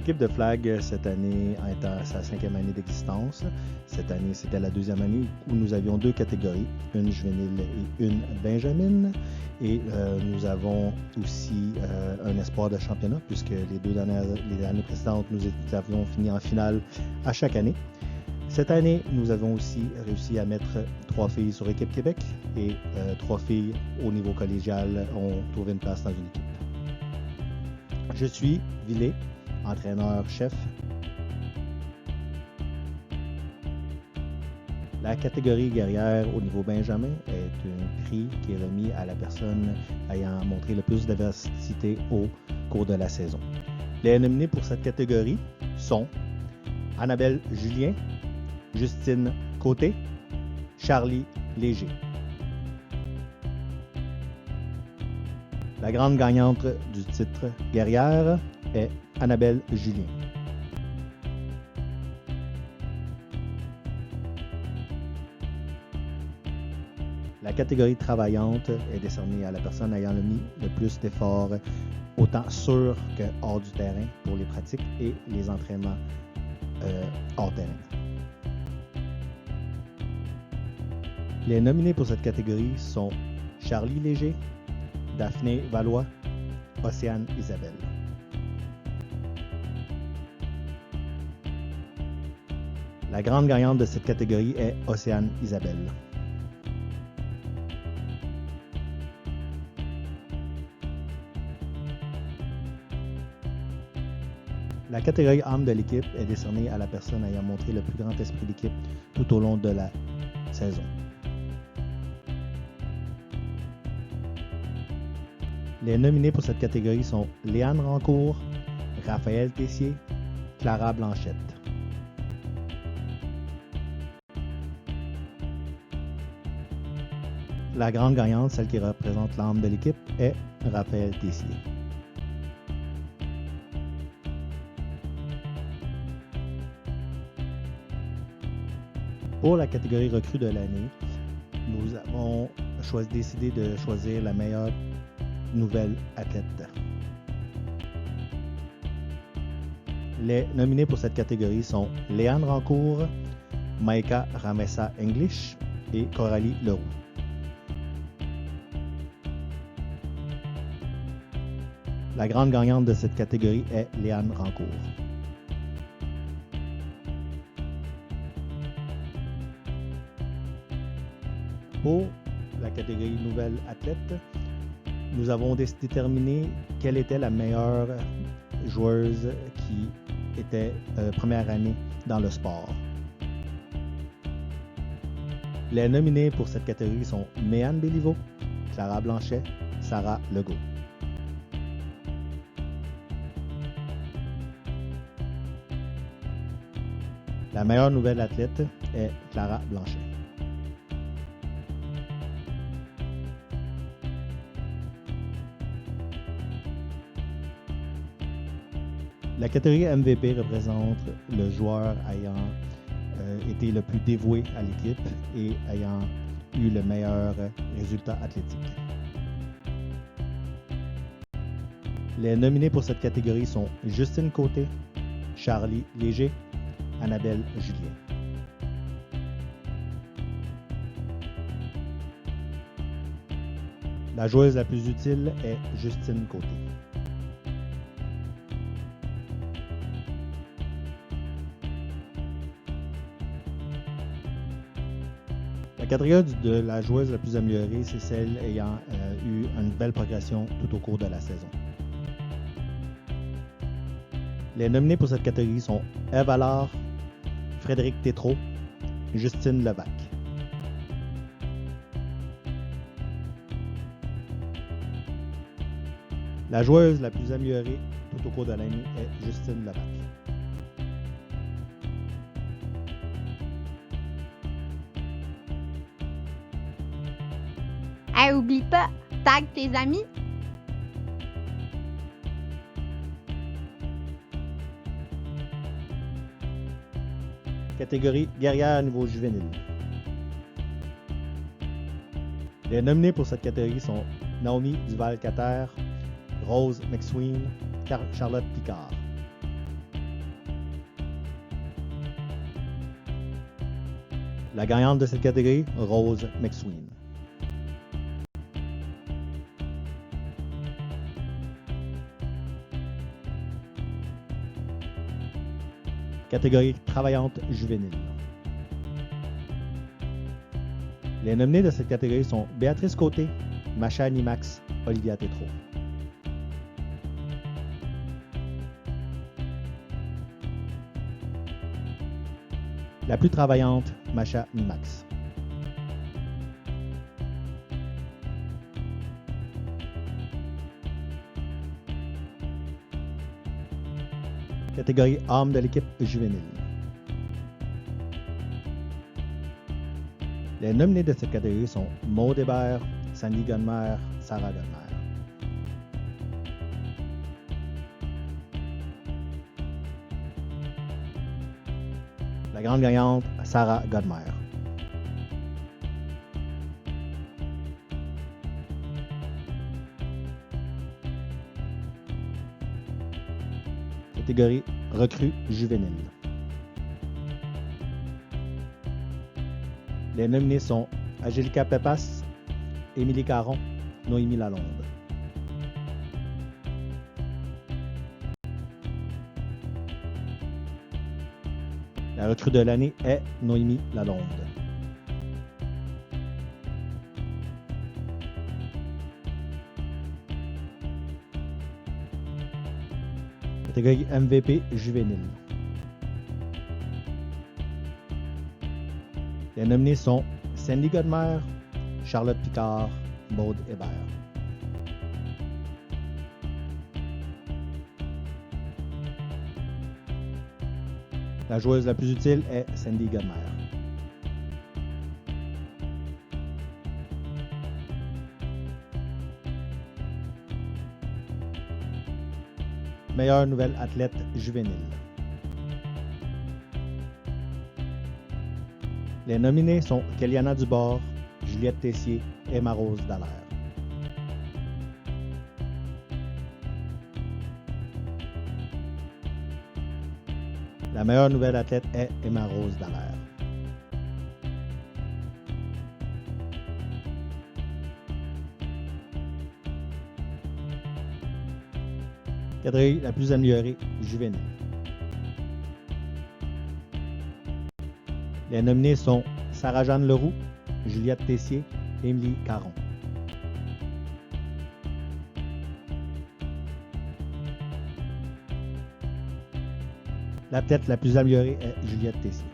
L'équipe de flag, cette année, est à sa 5e année d'existence. Cette année, c'était la 2e année où nous avions 2 catégories, une juvénile et une benjamine. Et nous avons aussi un espoir de championnat, puisque les années précédentes, nous avions fini en finale à chaque année. Cette année, nous avons aussi réussi à mettre 3 filles sur Équipe Québec et 3 filles au niveau collégial ont trouvé une place dans une équipe. Je suis Villet, entraîneur-chef. La catégorie guerrière au niveau benjamin est un prix qui est remis à la personne ayant montré le plus d'adversité au cours de la saison. Les nominés pour cette catégorie sont Annabelle Julien, Justine Côté, Charlie Léger. La grande gagnante du titre guerrière est Annabelle Julien. La catégorie travaillante est décernée à la personne ayant mis le plus d'efforts, autant sur que hors du terrain, pour les pratiques et les entraînements hors terrain. Les nominés pour cette catégorie sont Charlie Léger, Daphné Valois, Océane Isabelle. La grande gagnante de cette catégorie est Océane Isabelle. La catégorie âme de l'équipe est décernée à la personne ayant montré le plus grand esprit d'équipe tout au long de la saison. Les nominés pour cette catégorie sont Léane Rancourt, Raphaël Tessier, Clara Blanchette. La grande gagnante, celle qui représente l'âme de l'équipe, est Raphaël Tessier. Pour la catégorie recrue de l'année, nous avons décidé de choisir la meilleure nouvelle athlète. Les nominés pour cette catégorie sont Léane Rancourt, Maïka Ramessa English et Coralie Leroux. La grande gagnante de cette catégorie est Léane Rancourt. Pour la catégorie nouvelle athlète, nous avons déterminé quelle était la meilleure joueuse qui était première année dans le sport. Les nominés pour cette catégorie sont Méane Béliveau, Clara Blanchet, Sarah Legault. La meilleure nouvelle athlète est Clara Blanchet. La catégorie MVP représente le joueur ayant été le plus dévoué à l'équipe et ayant eu le meilleur résultat athlétique. Les nominés pour cette catégorie sont Justine Côté, Charlie Léger, Annabelle Julien. La joueuse la plus utile est Justine Côté. La catégorie de la joueuse la plus améliorée, c'est celle ayant eu une belle progression tout au cours de la saison. Les nominés pour cette catégorie sont Ève Allard, Frédéric Tétrault, Justine Levac. La joueuse la plus améliorée tout au cours de l'année est Justine Levac. Hey, oublie pas, tag tes amis. Catégorie guerrière à niveau juvénile. Les nominés pour cette catégorie sont Naomi Duval-Cater, Rose McSween, Charlotte Picard. La gagnante de cette catégorie, Rose McSween. Catégorie travaillante juvénile. Les nominés de cette catégorie sont Béatrice Côté, Macha Nimax, Olivia Tétrault. La plus travaillante, Macha Nimax. Catégorie âme de l'équipe juvénile. Les nominés de cette catégorie sont Maud Hébert, Sandy Godmer, Sarah Godmer. La grande gagnante, Sarah Godmer. Catégorie recrue juvénile. Les nominés sont Angélica Pepas, Émilie Caron, Noémie Lalonde. La recrue de l'année est Noémie Lalonde. Catégorie MVP juvénile. Les nominés sont Sandy Godmer, Charlotte Picard, Maud Hébert. La joueuse la plus utile est Sandy Godmer. Meilleure nouvelle athlète juvénile. Les nominés sont Kéliana Dubord, Juliette Tessier, Emma Rose Dallaire. La meilleure nouvelle athlète est Emma Rose Dallaire. Catégorie la plus améliorée juvénile. Les nominés sont Sarah-Jeanne Leroux, Juliette Tessier, Émilie Caron. L'athlète la plus améliorée est Juliette Tessier.